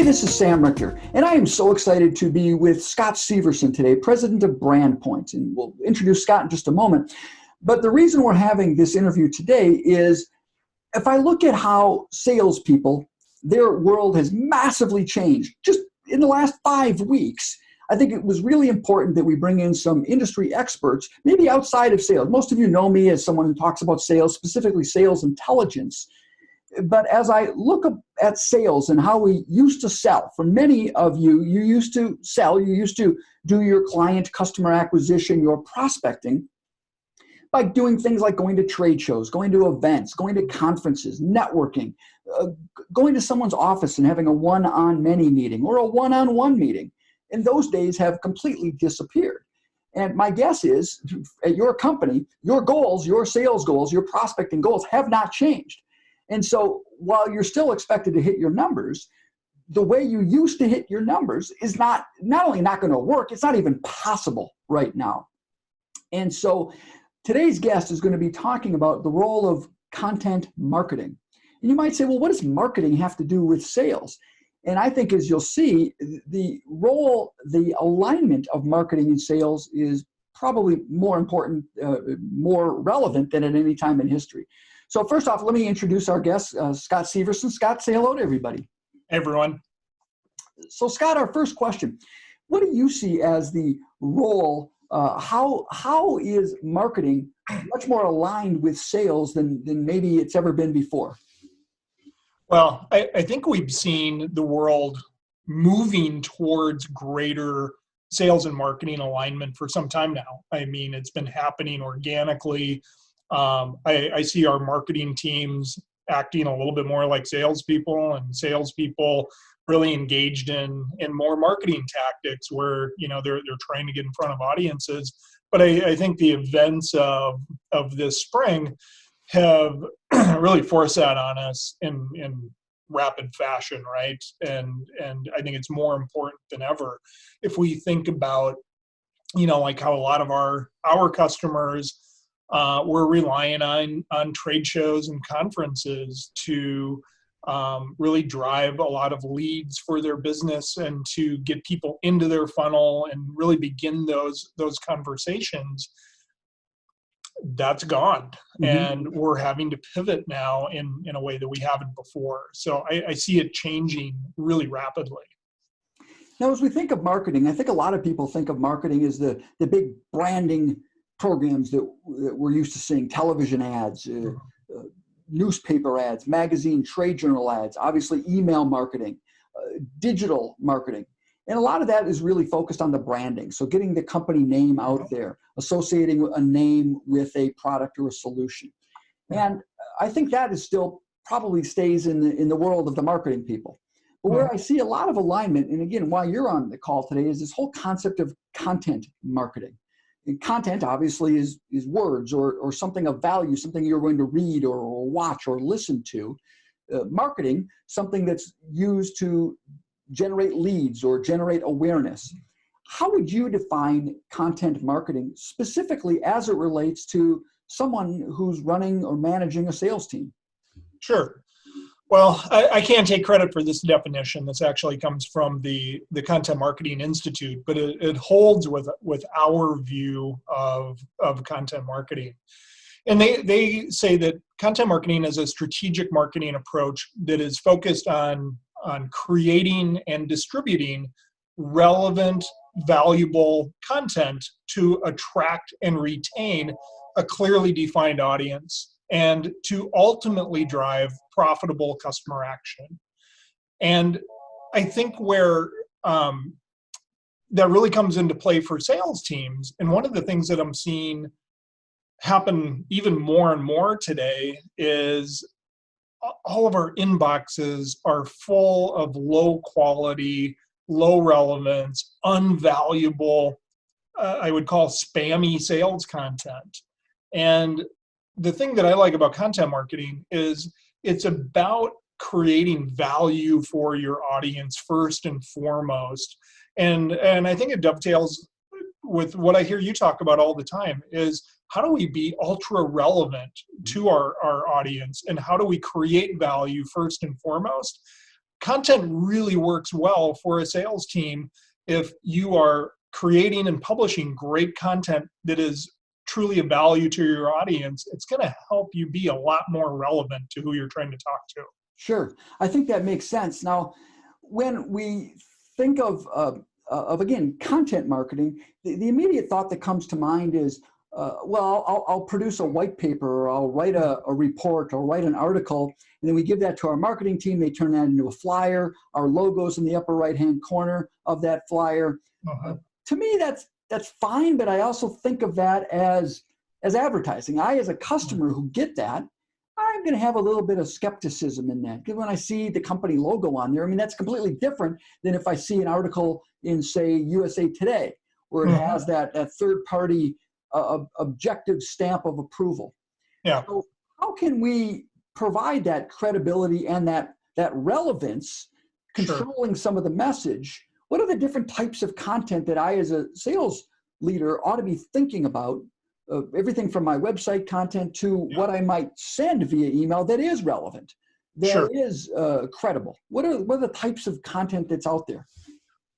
This is Sam Richter, and I am so excited to be with Scott Severson today, president of BrandPoint, and we'll introduce Scott in just a moment. But the reason we're having this interview today is if I look at how salespeople, their world has massively changed just in the last 5 weeks. I think it was really important that we bring in some industry experts, maybe outside of sales. Most of you know me as someone who talks about sales, specifically sales intelligence. But as I look at sales and how we used to sell, for many of you, you used to sell, you used to do your client customer acquisition, your prospecting, by doing things like going to trade shows, going to events, going to conferences, networking, going to someone's office and having a one-on-many meeting or a one-on-one meeting. And those days have completely disappeared. And my guess is at your company, your goals, your sales goals, your prospecting goals have not changed. And so while you're still expected to hit your numbers, the way you used to hit your numbers is not only not going to work, it's not even possible right now. And so today's guest is going to be talking about the role of content marketing. And you might say, well, what does marketing have to do with sales? And I think, as you'll see, the role, the alignment of marketing and sales is probably more important, more relevant than at any time in history. So first off, let me introduce our guest, Scott Severson. Scott, say hello to everybody. Hey, everyone. So Scott, our first question, what do you see as the role, how is marketing much more aligned with sales than maybe it's ever been before? Well, I think we've seen the world moving towards greater sales and marketing alignment for some time now. I mean, it's been happening organically. I see our marketing teams acting a little bit more like salespeople, and salespeople really engaged in more marketing tactics where, you know, they're trying to get in front of audiences. But I think the events of this spring have really forced that on us in rapid fashion, right? And I think it's more important than ever if we think about, you know, like how a lot of our customers we're relying on trade shows and conferences to really drive a lot of leads for their business and to get people into their funnel and really begin those conversations. That's gone. Mm-hmm. And we're having to pivot now in a way that we haven't before. So I see it changing really rapidly. Now, as we think of marketing, I think a lot of people think of marketing as the big branding programs that we're used to seeing, television ads, newspaper ads, magazine, trade journal ads, obviously email marketing, digital marketing. And a lot of that is really focused on the branding. So getting the company name out there, associating a name with a product or a solution. And I think that is still probably stays in the world of the marketing people. But where I see a lot of alignment, and again, why you're on the call today, is this whole concept of content marketing. And content obviously is words or something of value, something you're going to read or watch or listen to. Marketing, something that's used to generate leads or generate awareness. How would you define content marketing specifically as it relates to someone who's running or managing a sales team? Sure. Well, I can't take credit for this definition. This actually comes from the Content Marketing Institute, but it holds with our view of content marketing. And they say that content marketing is a strategic marketing approach that is focused on creating and distributing relevant, valuable content to attract and retain a clearly defined audience, and to ultimately drive profitable customer action. And I think where that really comes into play for sales teams, and one of the things that I'm seeing happen even more and more today is all of our inboxes are full of low quality, low relevance, unvaluable, I would call spammy sales content. And the thing that I like about content marketing is it's about creating value for your audience first and foremost. And I think it dovetails with what I hear you talk about all the time is how do we be ultra relevant to our audience, and how do we create value first and foremost? content really works well for a sales team if you are creating and publishing great content that is truly a value to your audience. It's going to help you be a lot more relevant to who you're trying to talk to. Sure. I think that makes sense. Now, when we think of again, content marketing, the immediate thought that comes to mind is, I'll produce a white paper, or I'll write a report, or write an article, and then we give that to our marketing team. They turn that into a flyer. Our logo's in the upper right-hand corner of that flyer. To me, that's fine, but I also think of that as advertising. I, as a customer who get that, I'm going to have a little bit of skepticism in that. Because when I see the company logo on there, I mean, that's completely different than if I see an article in, say, USA Today, where it has that third-party objective stamp of approval. Yeah. So how can we provide that credibility and that relevance, controlling some of the message? What are the different types of content that I, as a sales leader, ought to be thinking about? Everything from my website content to what I might send via email that is relevant, that is credible. What are the types of content that's out there?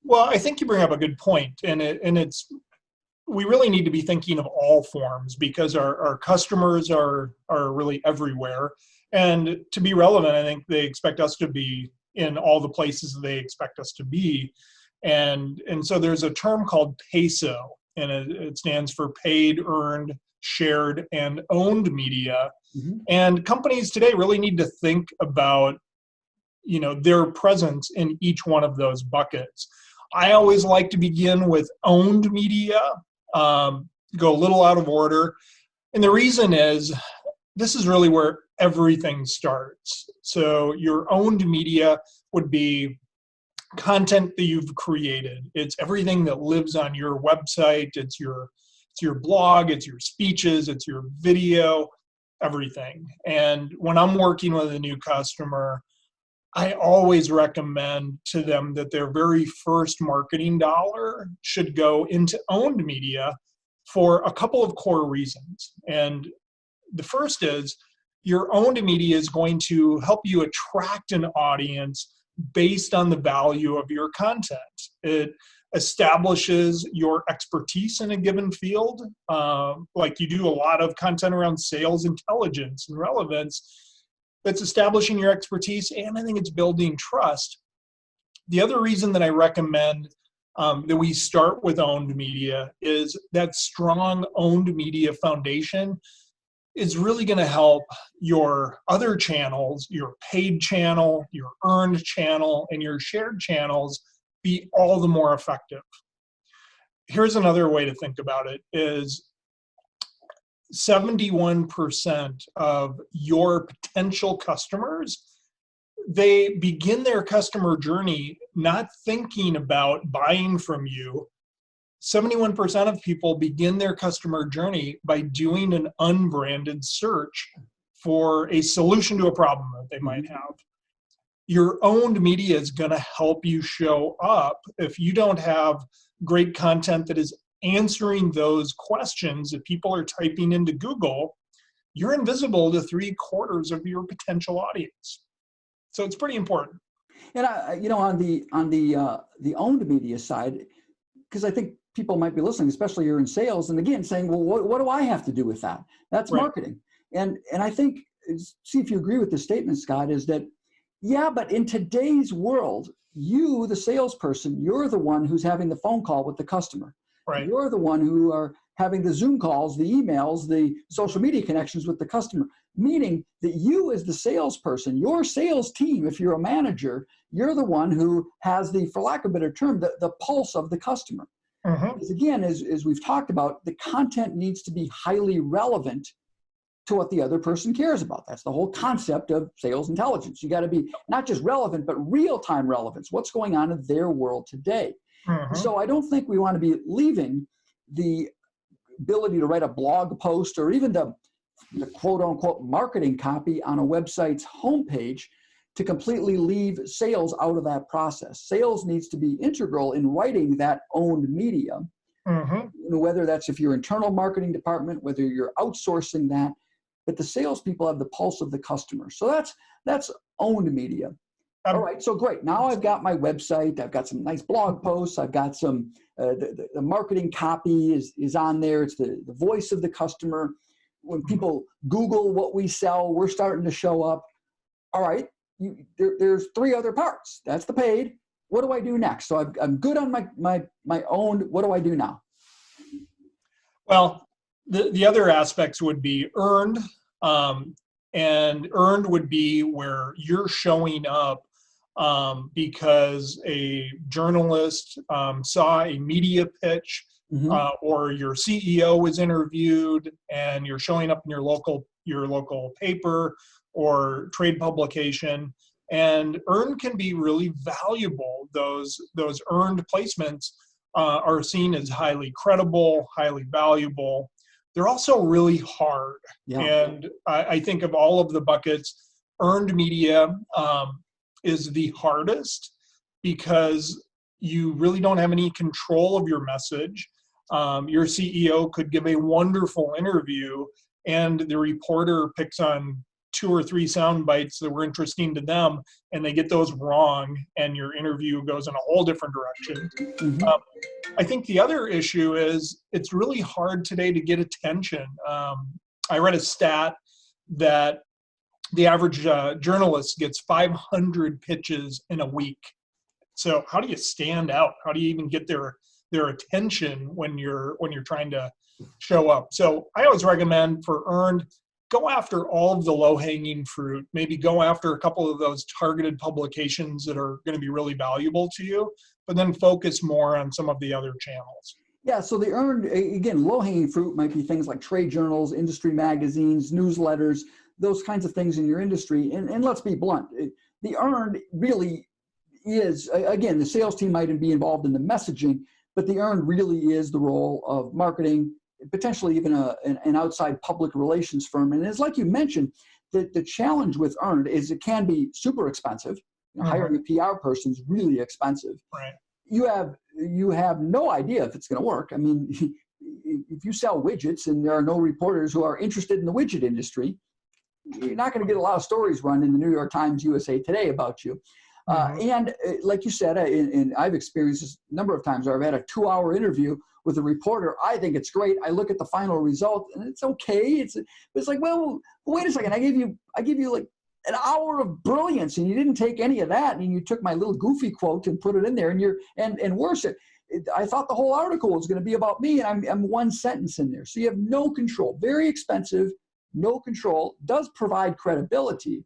Well, I think you bring up a good point, and we really need to be thinking of all forms, because our customers are really everywhere, and to be relevant, I think they expect us to be in all the places they expect us to be, and so there's a term called PASO. And it stands for paid, earned, shared, and owned media. And companies today really need to think about, their presence in each one of those buckets. I always like to begin with owned media, go a little out of order. And the reason is, this is really where everything starts. So your owned media would be content that you've created. It's everything that lives on your website. It's your blog, it's your speeches, it's your video, everything. And when I'm working with a new customer, I always recommend to them that their very first marketing dollar should go into owned media for a couple of core reasons. And the first is, your owned media is going to help you attract an audience based on the value of your content. It establishes your expertise in a given field. Like you do a lot of content around sales intelligence and relevance. It's establishing your expertise, and I think it's building trust. The other reason that I recommend that we start with owned media is that strong owned media foundation is really going to help your other channels, your paid channel, your earned channel, and your shared channels be all the more effective. Here's another way to think about it is 71% of your potential customers, they begin their customer journey not thinking about buying from you. 71% of people begin their customer journey by doing an unbranded search for a solution to a problem that they might have. Your owned media is going to help you show up. If you don't have great content that is answering those questions that people are typing into Google, you're invisible to 3/4 of your potential audience. So it's pretty important. And on the owned media side, because I think people might be listening, especially you're in sales, and again saying, well, what do I have to do with that? That's marketing. And I think, see if you agree with this statement, Scott, is that, yeah, but in today's world, you, the salesperson, you're the one who's having the phone call with the customer. Right. You're the one who are having the Zoom calls, the emails, the social media connections with the customer, meaning that you, as the salesperson, your sales team, if you're a manager, you're the one who has the, for lack of a better term, the pulse of the customer. Because again, as we've talked about, the content needs to be highly relevant to what the other person cares about. That's the whole concept of sales intelligence. You got to be not just relevant, but real-time relevance. What's going on in their world today? So I don't think we want to be leaving the ability to write a blog post or even the quote-unquote marketing copy on a website's homepage to completely leave sales out of that process. Sales needs to be integral in writing that owned media, whether that's if you're internal marketing department, whether you're outsourcing that, but the salespeople have the pulse of the customer. So that's owned media. All right, so great. Now I've got my website. I've got some nice blog posts. I've got some, the marketing copy is on there. It's the voice of the customer. When people Google what we sell, we're starting to show up. All right, there's three other parts. That's the paid. What do I do next? So I'm good on my own. What do I do now? Well, the other aspects would be earned. And earned would be where you're showing up because a journalist saw a media pitch, or your CEO was interviewed, and you're showing up in your local paper or trade publication. And earned can be really valuable. Those earned placements are seen as highly credible, highly valuable. They're also really hard. Yeah. And I think of all of the buckets, earned media is the hardest because you really don't have any control of your message. Your CEO could give a wonderful interview, and the reporter picks on 2 or 3 sound bites that were interesting to them, and they get those wrong, and your interview goes in a whole different direction. I think the other issue is it's really hard today to get attention. I read a stat that the average journalist gets 500 pitches in a week. So how do you stand out? How do you even get their attention when you're trying to show up? So I always recommend for earned, go after all of the low-hanging fruit. Maybe go after a couple of those targeted publications that are going to be really valuable to you, but then focus more on some of the other channels. Yeah, so the earned, again, low-hanging fruit might be things like trade journals, industry magazines, newsletters, those kinds of things in your industry. And let's be blunt, the earned really is, again, the sales team might be involved in the messaging, but the earned really is the role of marketing, potentially even an outside public relations firm. And it's like you mentioned, the challenge with earned is it can be super expensive. Hiring a PR person is really expensive. Right. You have no idea if it's going to work. I mean, if you sell widgets and there are no reporters who are interested in the widget industry, you're not going to get a lot of stories run in the New York Times, USA Today about you. And like you said, and I've experienced this a number of times where I've had a 2-hour interview with a reporter. I think it's great. I look at the final result and it's okay. It's like, well, wait a second. I gave you like an hour of brilliance and you didn't take any of that. And you took my little goofy quote and put it in there, and worse, I thought the whole article was going to be about me, and I'm one sentence in there. So you have no control. Very expensive, no control, does provide credibility.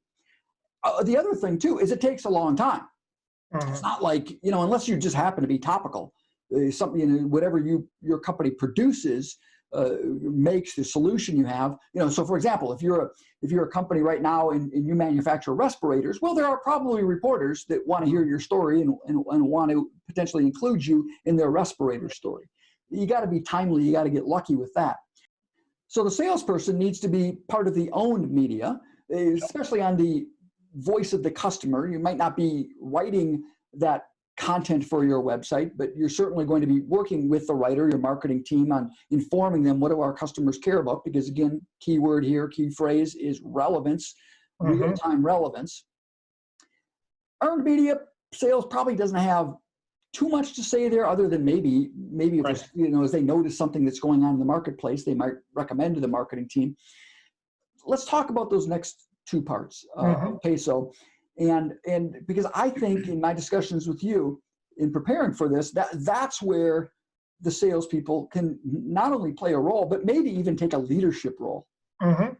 The other thing too is it takes a long time. It's not like, unless you just happen to be topical, something, whatever your company produces makes the solution you have. So for example, if you're a company right now and you manufacture respirators, well, there are probably reporters that want to hear your story and want to potentially include you in their respirator story. You got to be timely. You got to get lucky with that. So the salesperson needs to be part of the owned media, especially on the voice of the customer. You might not be writing that content for your website, but you're certainly going to be working with the writer, your marketing team, on informing them what do our customers care about, because again, key word here, key phrase is relevance, real-time relevance. Earned media sales probably doesn't have too much to say there, other than maybe right. As they notice something that's going on in the marketplace, they might recommend to the marketing team. Let's talk about those next 2 parts of Peso. And because I think in my discussions with you in preparing for this, that's where the salespeople can not only play a role, but maybe even take a leadership role. Yeah,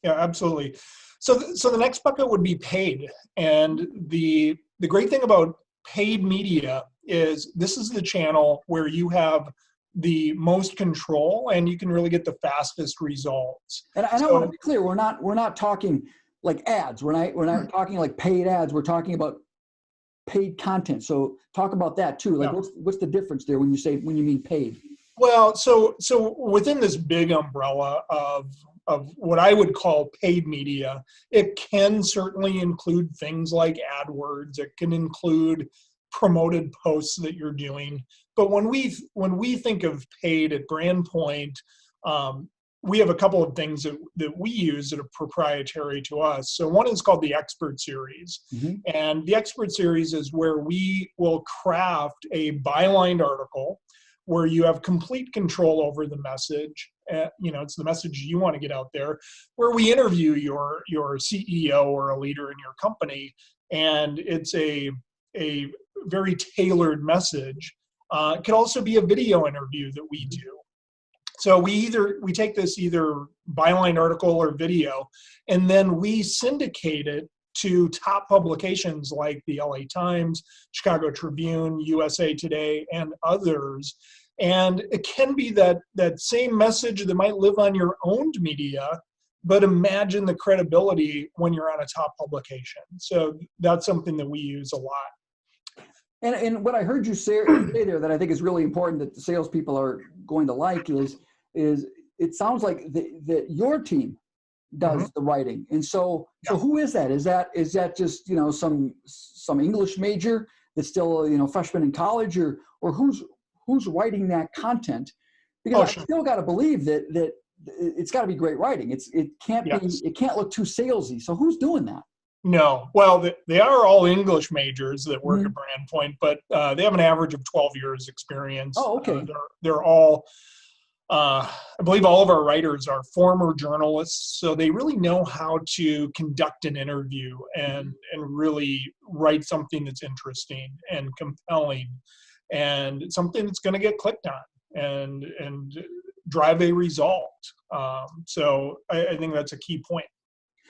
absolutely. So the next bucket would be paid. And the great thing about paid media is this is the channel where you have the most control and you can really get the fastest results. And I want to be clear, we're not talking like ads. We're not talking like paid ads. We're talking about paid content. So talk about that too. Like what's the difference there when you mean paid? Well, so within this big umbrella of what I would call paid media, it can certainly include things like AdWords. It can include promoted posts that you're doing. But when we think of paid at BrandPoint, we have a couple of things that we use that are proprietary to us. So one is called the Expert Series. Mm-hmm. And the Expert Series is where we will craft a bylined article where you have complete control over the message. It's the message you want to get out there, where we interview your CEO or a leader in your company. And it's a very tailored message. It could also be a video interview that we do. So we take this either byline article or video, and then we syndicate it to top publications like the LA Times, Chicago Tribune, USA Today, and others. And it can be that same message that might live on your owned media, but imagine the credibility when you're on a top publication. So that's something that we use a lot. And what I heard you say there that I think is really important that the salespeople are going to like is it sounds like that your team does the writing. And so who is that? Is that just, some English major that's still, freshman in college, or who's writing that content? Because I still got to believe that it's got to be great writing. It can't look too salesy. So who's doing that? No. Well, they are all English majors that work at BrandPoint, but they have an average of 12 years experience. Oh, okay. They're all, I believe all of our writers are former journalists, so they really know how to conduct an interview and really write something that's interesting and compelling and something that's going to get clicked on and drive a result. So I think that's a key point.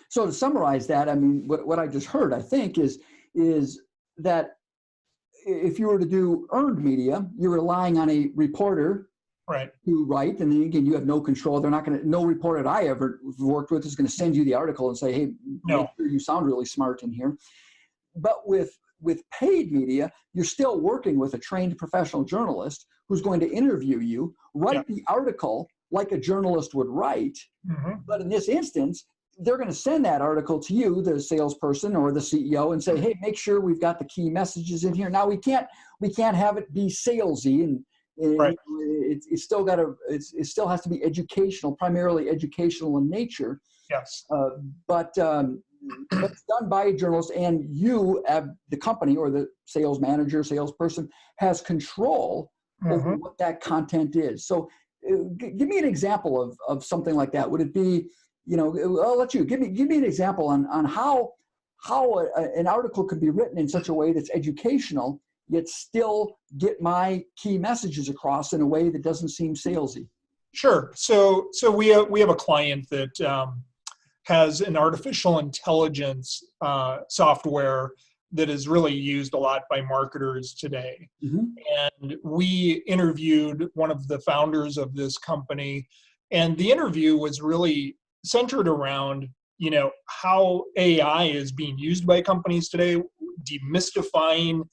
So to summarize that, I mean, what I just heard, I think, is that if you were to do earned media, you're relying on a reporter to write, and then again, you have no control. They're not going to. No reporter that I ever worked with is going to send you the article and say, "Hey, make sure you sound really smart in here." But with paid media, you're still working with a trained professional journalist who's going to interview you, write the article like a journalist would write, but in this instance, they're going to send that article to you, the salesperson or the CEO, and say, "Hey, make sure we've got the key messages in here." Now we can't have it be salesy, and it still has to be educational, primarily educational in nature. Yes. But it's done by a journalist, and you, the company or the sales manager, salesperson, has control over what that content is. So, give me an example of something like that. Would it be? I'll let you give me an example on how an article could be written in such a way that's educational, yet still get my key messages across in a way that doesn't seem salesy. Sure. So we have a client that has an artificial intelligence software that is really used a lot by marketers today. And we interviewed one of the founders of this company, and the interview was really centered around, how AI is being used by companies today, demystifying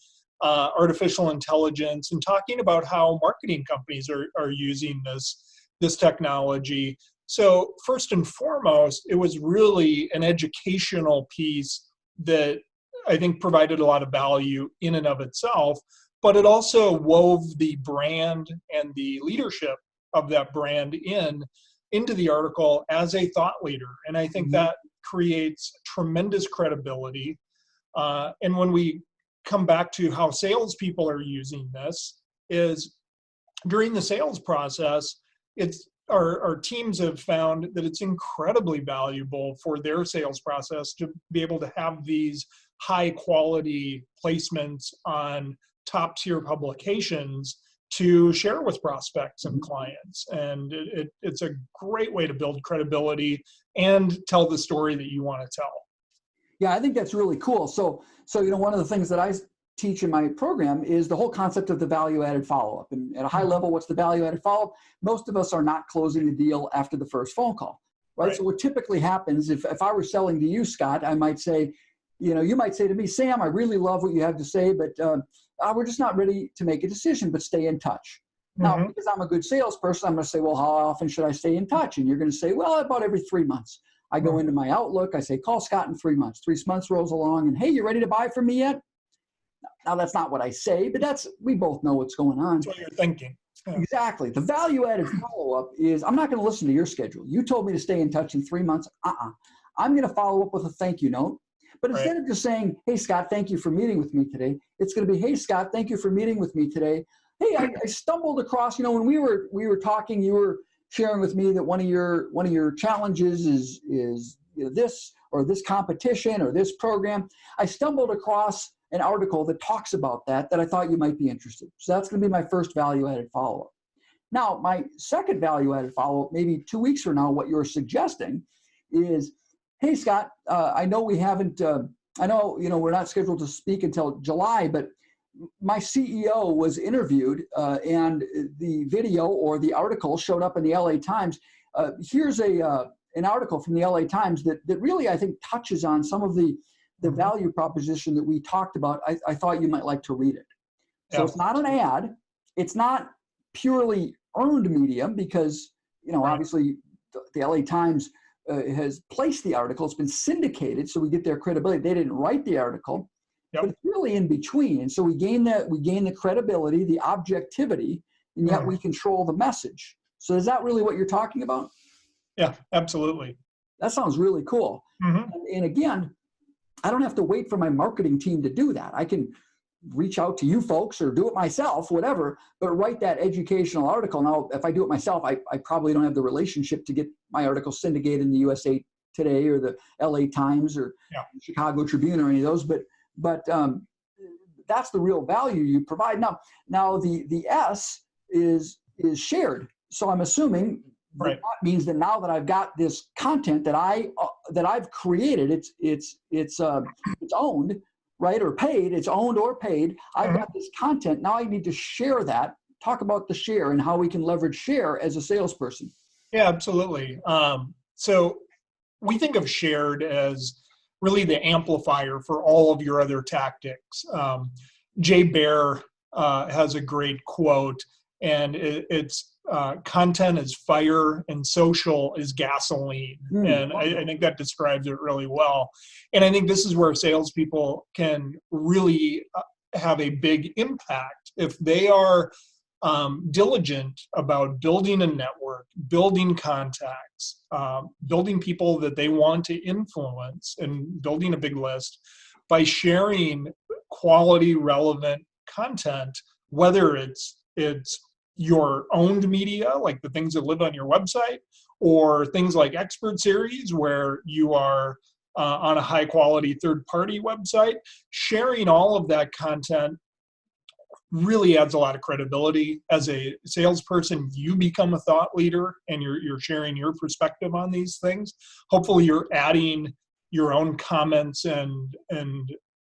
artificial intelligence, and talking about how marketing companies are using this technology. So first and foremost, it was really an educational piece that I think provided a lot of value in and of itself, but it also wove the brand and the leadership of that brand into the article as a thought leader. And I think that creates tremendous credibility. And when we come back to how salespeople are using this, is during the sales process, our teams have found that it's incredibly valuable for their sales process to be able to have these high quality placements on top tier publications to share with prospects and clients. And it's a great way to build credibility and tell the story that you want to tell. Yeah, I think that's really cool. So one of the things that I teach in my program is the whole concept of the value-added follow-up. And at a high level, what's the value-added follow-up? Most of us are not closing the deal after the first phone call, right? So what typically happens, if I were selling to you, Scott, I might say, you might say to me, "Sam, I really love what you have to say, but we're just not ready to make a decision, but stay in touch." Now, because I'm a good salesperson, I'm going to say, "Well, how often should I stay in touch?" And you're going to say, "Well, about every 3 months." I go into my Outlook, I say, "Call Scott in 3 months." 3 months rolls along, and, "Hey, you ready to buy from me yet?" Now, that's not what I say, but we both know what's going on. That's what you're thinking. Yeah. Exactly. The value-added follow-up is, I'm not going to listen to your schedule. You told me to stay in touch in 3 months. I'm going to follow up with a thank you note. But instead of just saying, hey, Scott, thank you for meeting with me today, it's going to be, hey, Scott, thank you for meeting with me today. Hey, I stumbled across, when we were talking, you were sharing with me that one of your challenges is this or this competition or this program. I stumbled across an article that talks about that I thought you might be interested. So that's going to be my first value-added follow-up. Now, my second value-added follow-up, maybe 2 weeks from now, what you're suggesting is, hey, Scott, I know we haven't, I know, we're not scheduled to speak until July, but my CEO was interviewed and the video or the article showed up in the LA Times. Here's an article from the LA Times that really, I think, touches on some of the value proposition that we talked about. I thought you might like to read it. So It's not an ad. It's not purely earned media because, obviously the LA Times has placed the article. It's been syndicated, so we get their credibility. They didn't write the article, but it's really in between. And so we gain the credibility, the objectivity, and yet we control the message. So is that really what you're talking about? Yeah, absolutely. That sounds really cool. And again, I don't have to wait for my marketing team to do that. I can reach out to you folks or do it myself, whatever, but write that educational article. Now, if I do it myself, I probably don't have the relationship to get my article syndicated in the USA Today or the LA Times or Chicago Tribune or any of those, but that's the real value you provide. Now the S is shared. So I'm assuming that means that now that I've got this content that I've created, it's owned, right? Or paid, it's owned or paid. I've got this content. Now I need to share that. Talk about the share and how we can leverage share as a salesperson. Yeah, absolutely. So we think of shared as really the amplifier for all of your other tactics. Jay Baer has a great quote, and it's content is fire and social is gasoline. And I think that describes it really well. And I think this is where salespeople can really have a big impact if they are diligent about building a network, building contacts, building people that they want to influence, and building a big list by sharing quality, relevant content, whether it's your owned media, like the things that live on your website, or things like expert series where you are on a high quality third-party website. Sharing all of that content really adds a lot of credibility. As a salesperson, you become a thought leader and you're sharing your perspective on these things. Hopefully you're adding your own comments and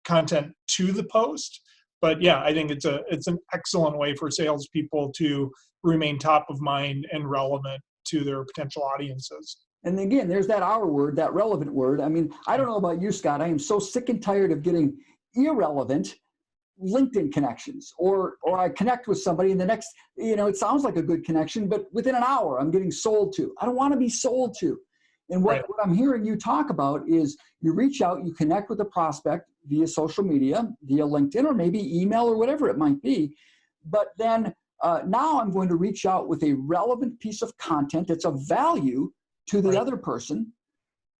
content to the post. But yeah, I think it's an excellent way for salespeople to remain top of mind and relevant to their potential audiences. And again, there's that R word, that relevant word. I mean, I don't know about you, Scott. I am so sick and tired of getting irrelevant LinkedIn connections, or I connect with somebody and the next, it sounds like a good connection, but within an hour I'm getting sold to. I don't want to be sold to. And what I'm hearing you talk about is you reach out, you connect with a prospect via social media, via LinkedIn, or maybe email or whatever it might be. But then now I'm going to reach out with a relevant piece of content that's of value to the other person.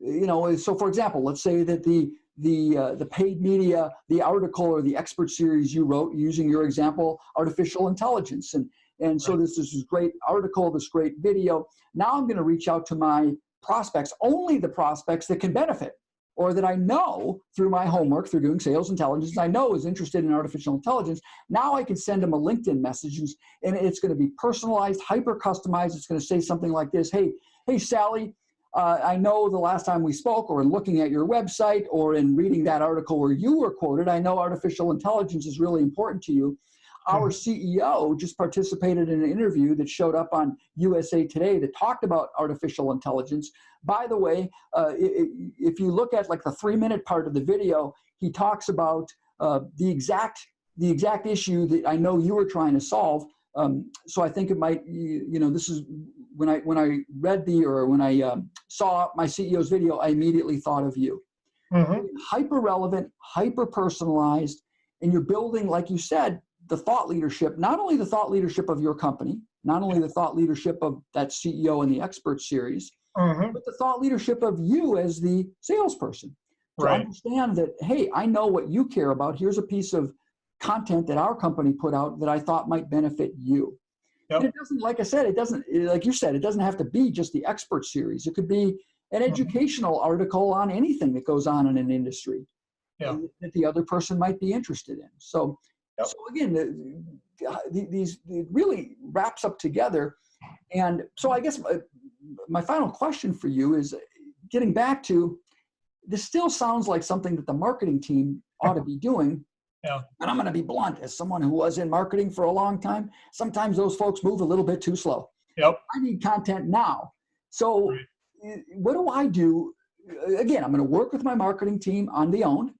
So for example, let's say that the paid media, the article or the expert series you wrote, using your example, artificial intelligence. And so this is this great article, this great video. Now I'm going to reach out to my prospects, only the prospects that can benefit, or that I know through my homework, through doing sales intelligence, I know is interested in artificial intelligence. Now I can send them a LinkedIn message, and it's going to be personalized, hyper customized. It's going to say something like this: Hey, Sally, I know the last time we spoke, or in looking at your website, or in reading that article where you were quoted, I know artificial intelligence is really important to you. Our CEO just participated in an interview that showed up on USA Today that talked about artificial intelligence. By the way, if you look at like the 3-minute part of the video, he talks about the exact issue that I know you were trying to solve. So I think it might, this is when I read when I saw my CEO's video, I immediately thought of you. Hyper relevant, hyper personalized, and you're building, like you said, the thought leadership, not only the thought leadership of your company, not only the thought leadership of that CEO in the expert series, but the thought leadership of you as the salesperson to Right. understand that, hey, I know what you care about. Here's a piece of content that our company put out that I thought might benefit you. Yep. And it doesn't, like I said, it doesn't, like you said, it doesn't have to be just the expert series. It could be an educational article on anything that goes on in an industry that the other person might be interested in. So, so again, these it really wraps up together. And so I guess my final question for you is getting back to, this still sounds like something that the marketing team ought to be doing. Yeah. And I'm going to be blunt, as someone who was in marketing for a long time, sometimes those folks move a little bit too slow. Yep. I need content now. So what do I do? Again, I'm going to work with my marketing team on the owned.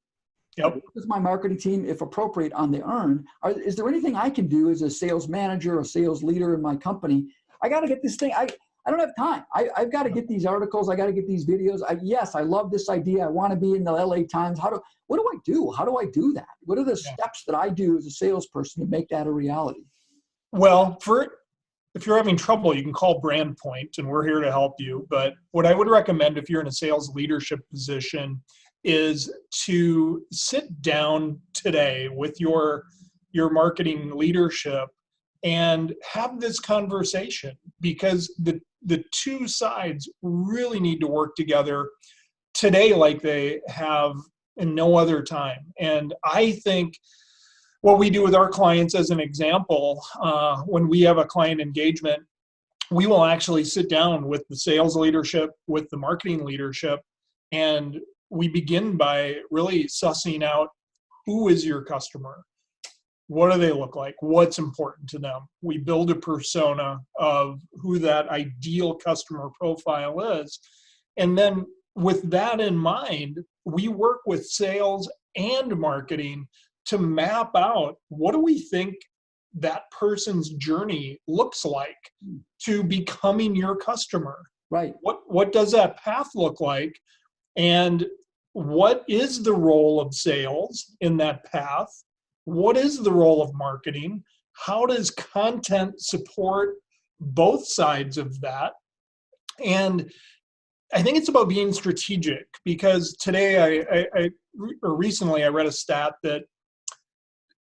Yep. Work with my marketing team, if appropriate, on the earned. Is there anything I can do as a sales manager, a sales leader in my company? I got to get this thing. I don't have time. I've got to get these articles. I got to get these videos. Yes, I love this idea. I want to be in the LA Times. What do I do? How do I do that? What are the steps that I do as a salesperson to make that a reality? Well, if you're having trouble, you can call Brand Point, and we're here to help you. But what I would recommend if you're in a sales leadership position is to sit down today with your marketing leadership and have this conversation, because the two sides really need to work together today like they have in no other time. And I think what we do with our clients, as an example, when we have a client engagement, we will actually sit down with the sales leadership, with the marketing leadership, and we begin by really sussing out, who is your customer? What do they look like? What's important to them? We build a persona of who that ideal customer profile is. And then with that in mind, we work with sales and marketing to map out, what do we think that person's journey looks like to becoming your customer? Right. What does that path look like? And what is the role of sales in that path? What is the role of marketing? How does content support both sides of that? And I think it's about being strategic, because today recently I read a stat that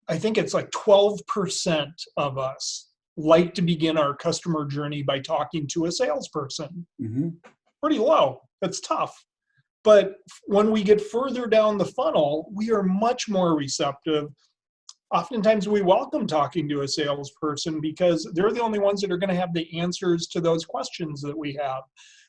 I think it's like 12% of us like to begin our customer journey by talking to a salesperson. Pretty low. That's tough. But when we get further down the funnel, we are much more receptive. Oftentimes we welcome talking to a salesperson because they're the only ones that are going to have the answers to those questions that we have.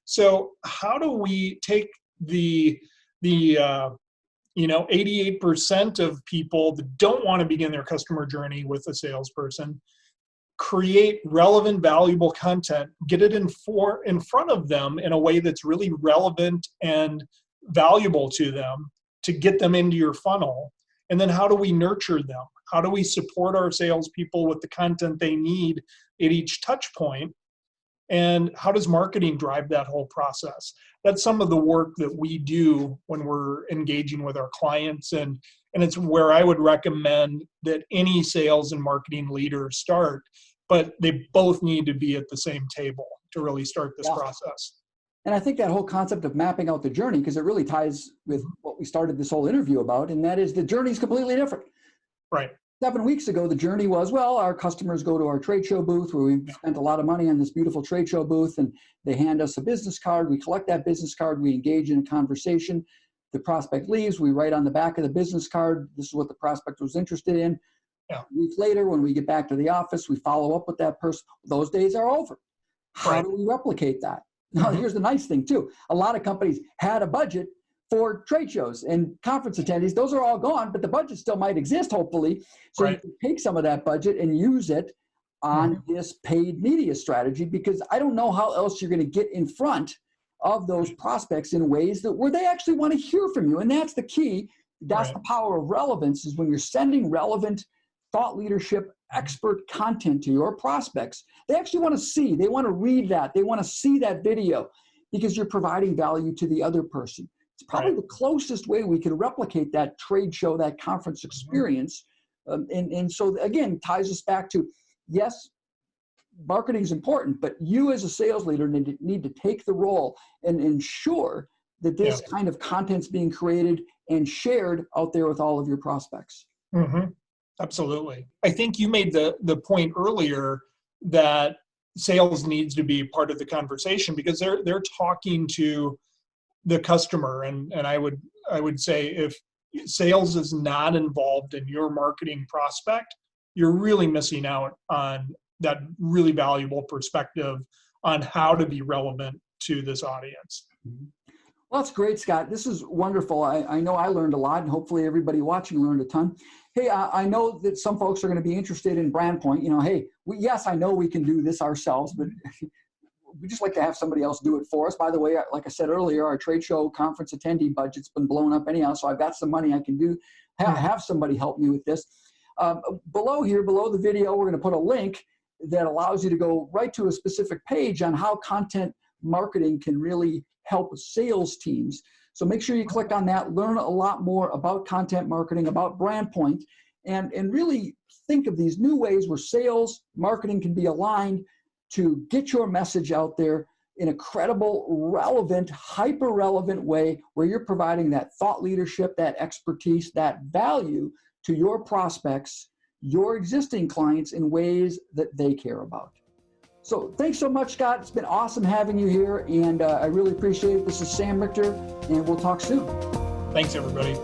So how do we take the 88% of people that don't want to begin their customer journey with a salesperson, create relevant, valuable content, get it in front of them in a way that's really relevant and valuable to them, to get them into your funnel? And then how do we nurture them? How do we support our salespeople with the content they need at each touch point? And how does marketing drive that whole process? That's some of the work that we do when we're engaging with our clients. And it's where I would recommend that any sales and marketing leader start, but they both need to be at the same table to really start this process. And I think that whole concept of mapping out the journey, because it really ties with what we started this whole interview about, and that is the journey is completely different. Right. 7 weeks ago, the journey was, well, our customers go to our trade show booth where we spent a lot of money on this beautiful trade show booth, and they hand us a business card. We collect that business card. We engage in a conversation. The prospect leaves. We write on the back of the business card, this is what the prospect was interested in. A week later, when we get back to the office, we follow up with that person. Those days are over. How do we replicate that? Now, here's the nice thing, too. A lot of companies had a budget for trade shows and conference attendees. Those are all gone, but the budget still might exist, hopefully. So you can take some of that budget and use it on this paid media strategy, because I don't know how else you're going to get in front of those prospects in ways that where they actually want to hear from you. And that's the key. That's the power of relevance, is when you're sending relevant thought leadership expert content to your prospects, they actually want to see, they want to read that, they want to see that video, because you're providing value to the other person. It's probably the closest way we can replicate that trade show, that conference experience, And so again, ties us back to, yes, marketing is important, but you as a sales leader need to take the role and ensure that this kind of content's being created and shared out there with all of your prospects. Mm-hmm. Absolutely. I think you made the point earlier that sales needs to be part of the conversation because they're talking to the customer, and I would say if sales is not involved in your marketing prospect, you're really missing out on that really valuable perspective on how to be relevant to this audience. Well, that's great, Scott. This is wonderful. I know I learned a lot, and hopefully everybody watching learned a ton. Hey, I know that some folks are going to be interested in BrandPoint. You know, hey, yes, I know we can do this ourselves, but we just like to have somebody else do it for us. By the way, like I said earlier, our trade show conference attendee budget's been blown up anyhow, so I've got some money I can do. Have somebody help me with this. Below the video, we're going to put a link that allows you to go right to a specific page on how content marketing can really help sales teams. So make sure you click on that, learn a lot more about content marketing, about BrandPoint, and really think of these new ways where sales marketing can be aligned to get your message out there in a credible, relevant, hyper-relevant way where you're providing that thought leadership, that expertise, that value to your prospects, your existing clients in ways that they care about. So thanks so much, Scott. It's been awesome having you here, and I really appreciate it. This is Sam Richter, and we'll talk soon. Thanks, everybody.